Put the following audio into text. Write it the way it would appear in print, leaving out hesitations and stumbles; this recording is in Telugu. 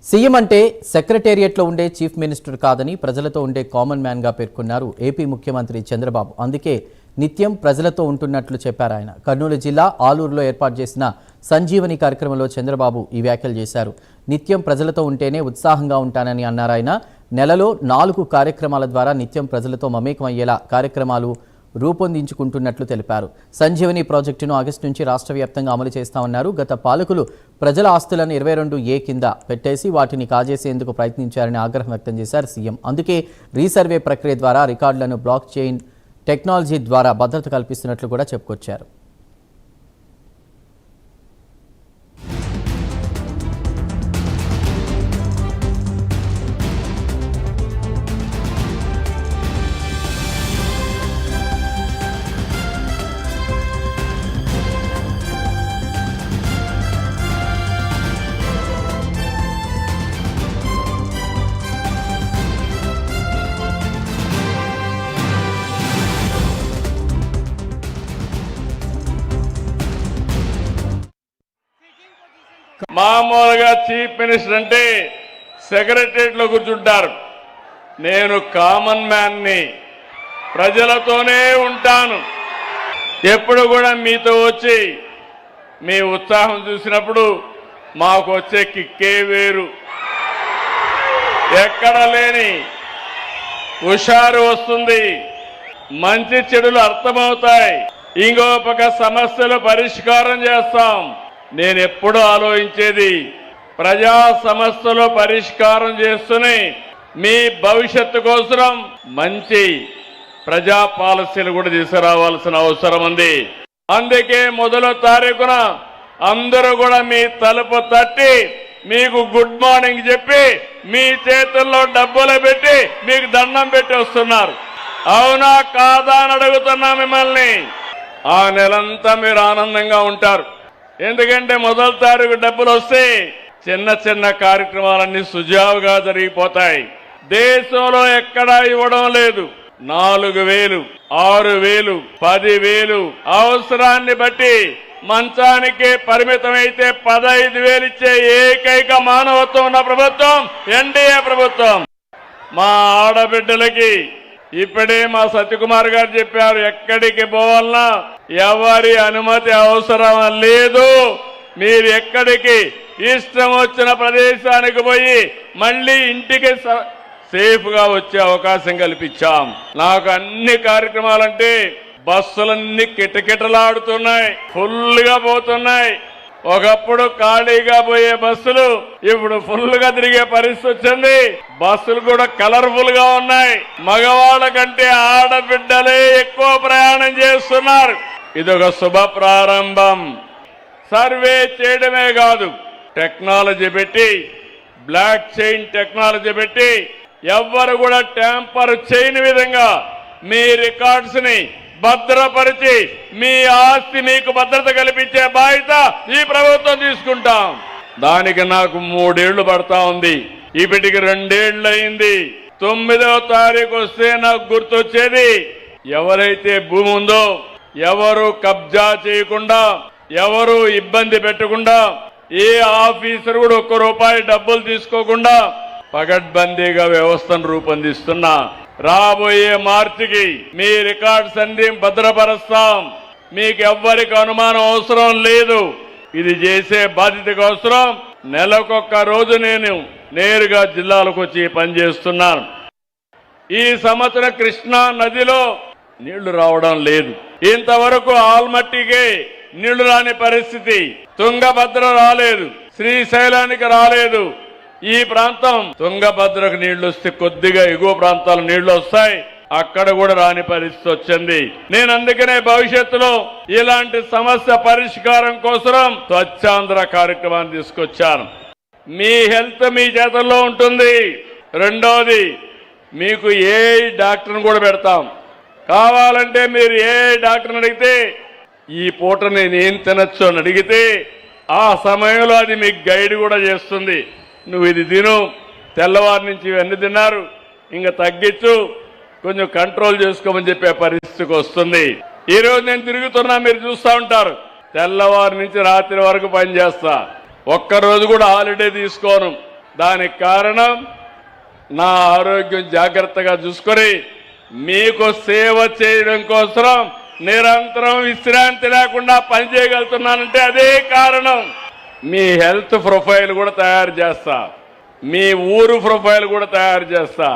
సీఎం అంటే సెక్రటేరియట్లో ఉండే చీఫ్ మినిస్టర్ కాదని ప్రజలతో ఉండే కామన్ మ్యాన్గా పేర్కొన్నారు ఏపీ ముఖ్యమంత్రి చంద్రబాబు. అందుకే నిత్యం ప్రజలతో ఉంటున్నట్లు చెప్పారు ఆయన. కర్నూలు జిల్లా ఆలూరులో ఏర్పాటు చేసిన సంజీవని కార్యక్రమంలో చంద్రబాబు ఈ వ్యాఖ్యలు చేశారు. నిత్యం ప్రజలతో ఉంటేనే ఉత్సాహంగా ఉంటానని అన్నారు ఆయన. నెలలో 4 కార్యక్రమాల ద్వారా నిత్యం ప్రజలతో మమేకం అయ్యేలా కార్యక్రమాలు రూపొందించుకుంటున్నట్లు తెలిపారు. సంజీవని ప్రాజెక్టును ఆగస్టు నుంచి రాష్ట్ర వ్యాప్తంగా అమలు చేస్తామన్నారు. గత పాలకులు ప్రజల ఆస్తులను 22A కింద పెట్టేసి వాటిని కాజేసేందుకు ప్రయత్నించారని ఆగ్రహం వ్యక్తం చేశారు సీఎం. అందుకే రీసర్వే ప్రక్రియ ద్వారా రికార్డులను బ్లాక్ చైన్ టెక్నాలజీ ద్వారా భద్రత కల్పిస్తున్నట్లు కూడా చెప్పుకొచ్చారు. మామూలుగా చీఫ్ మినిస్టర్ అంటే సెక్రటరియట్ లో కూర్చుంటారు. నేను కామన్ మ్యాన్ ని, ప్రజలతోనే ఉంటాను. ఎప్పుడు కూడా మీతో వచ్చి మీ ఉత్సాహం చూసినప్పుడు మాకు వచ్చే కిక్కే వేరు. ఎక్కడ లేని హుషారు వస్తుంది. మంచి చెడులు అర్థమవుతాయి. ఇంకో పక్క సమస్యలు పరిష్కారం చేస్తాం. నేను ఎప్పుడు ఆలోచించేది ప్రజా సమస్యలు పరిష్కారం చేస్తూనే మీ భవిష్యత్తు కోసం మంచి ప్రజా పాలసీలు కూడా తీసుకురావాల్సిన అవసరం ఉంది. అందుకే మొదటి తారీఖున అందరూ కూడా మీ తలుపు తట్టి మీకు గుడ్ మార్నింగ్ చెప్పి మీ చేతుల్లో డబ్బులు పెట్టి మీకు దండం పెట్టి వస్తున్నారు. అవునా కాదా అని అడుగుతున్నా మిమ్మల్ని. ఆ నెలంతా మీరు ఆనందంగా ఉంటారు. ఎందుకంటే మొదటి తారీఖు డబ్బులు వస్తే చిన్న చిన్న కార్యక్రమాలన్నీ సుజావుగా జరిగిపోతాయి. దేశంలో ఎక్కడా ఇవ్వడం లేదు. 4,000, 6,000, 10,000 అవసరాన్ని బట్టి మంచానికే పరిమితమైతే 15,000 ఇచ్చే ఏకైక మానవత్వం ఉన్న ప్రభుత్వం ఎన్డీఏ ప్రభుత్వం. మా ఆడబిడ్డలకి ఇప్పుడే మా సత్యకుమార్ గారు చెప్పారు, ఎక్కడికి పోవాలన్నా ఎవరి అనుమతి అవసరం లేదు. మీరు ఎక్కడికి ఇష్టం వచ్చిన ప్రదేశానికి పోయి మళ్ళీ ఇంటికి సేఫ్ గా వచ్చే అవకాశం కల్పించాం. నాకు అన్ని కార్యక్రమాలంటే బస్సులన్నీ కిటకిటలాడుతున్నాయి, ఫుల్ గా పోతున్నాయి. ఒకప్పుడు ఖాళీగా పోయే బస్సులు ఇప్పుడు ఫుల్ గా తిరిగే పరిస్థితి వచ్చింది. బస్సులు కూడా కలర్ఫుల్ గా ఉన్నాయి. మగవాళ్ళ కంటే ఆడబిడ్డలే ఎక్కువ ప్రయాణం చేస్తున్నారు. ఇదొక శుభ ప్రారంభం. సర్వే చేయడమే కాదు, టెక్నాలజీ పెట్టి, బ్లాక్ చైన్ టెక్నాలజీ పెట్టి ఎవ్వరు కూడా ట్యాంపర్ చేయని విధంగా మీ రికార్డ్స్ ని భద్రపరిచి మీ ఆస్తి మీకు భద్రత కల్పించే బాధ్యత ఈ ప్రభుత్వం తీసుకుంటాం. దానికి నాకు 3 ఏళ్లు పడతా ఉంది. ఇప్పటికి 2 ఏళ్లు అయింది. 9వ తారీఖు వస్తే నాకు గుర్తొచ్చేది, ఎవరైతే భూమి ఉందో ఎవరు కబ్జా చేయకుండా, ఎవరు ఇబ్బంది పెట్టకుండా, ఏ ఆఫీసర్ కూడా ₹1 డబ్బులు తీసుకోకుండా పగడ్బందీగా వ్యవస్థను రూపొందిస్తున్నా. రాబోయే మార్చికి మీ రికార్డ్స్ అన్ని భద్రపరుస్తాం. మీకు ఎవ్వరికి అనుమానం అవసరం లేదు. ఇది చేసే బాధ్యత కోసం నెలకొక్క రోజు నేను నేరుగా జిల్లాలకు వచ్చి పనిచేస్తున్నాను. ఈ సంవత్సరం కృష్ణా నదిలో నీళ్లు రావడం లేదు. ఇంతవరకు ఆల్మట్టికే నీళ్లు రాని పరిస్థితి. తుంగభద్ర రాలేదు, శ్రీశైలానికి రాలేదు. ఈ ప్రాంతం తుంగభద్రకు నీళ్లు వస్తే కొద్దిగా ఎగువ ప్రాంతాలు నీళ్లు వస్తాయి, అక్కడ కూడా రాని పరిస్థితి వచ్చింది. నేను అందుకనే భవిష్యత్తులో ఇలాంటి సమస్య పరిష్కారం కోసం స్వచ్ఛాంధ్ర కార్యక్రమాన్ని తీసుకొచ్చాను. మీ హెల్త్ మీ చేతుల్లో ఉంటుంది. రెండోది, మీకు ఏ డాక్టర్ని కూడా పెడతాం. కావాలంటే మీరు ఏ డాక్టర్ని అడిగితే ఈ పూట నేను ఏం తినొచ్చు అని అడిగితే ఆ సమయంలో అది మీకు గైడ్ కూడా చేస్తుంది. నువ్వు ఇది తిను, తెల్లవారి నుంచి ఇవన్నీ తిన్నారు, ఇంకా తగ్గించు, కొంచెం కంట్రోల్ చేసుకోమని చెప్పే పరిస్థితికి వస్తుంది. ఈ రోజు నేను తిరుగుతున్నా, మీరు చూస్తూ ఉంటారు. తెల్లవారి నుంచి రాత్రి వరకు పనిచేస్తా. ఒక్కరోజు కూడా హాలిడే తీసుకోను. దానికి కారణం నా ఆరోగ్యం జాగ్రత్తగా చూసుకొని మీకు సేవ చేయడం కోసం నిరంతరం విశ్రాంతి లేకుండా పనిచేయగలుగుతున్నానంటే అదే కారణం. మీ హెల్త్ ప్రొఫైల్ కూడా తయారు చేస్తా, మీ ఊరు ప్రొఫైల్ కూడా తయారు చేస్తా.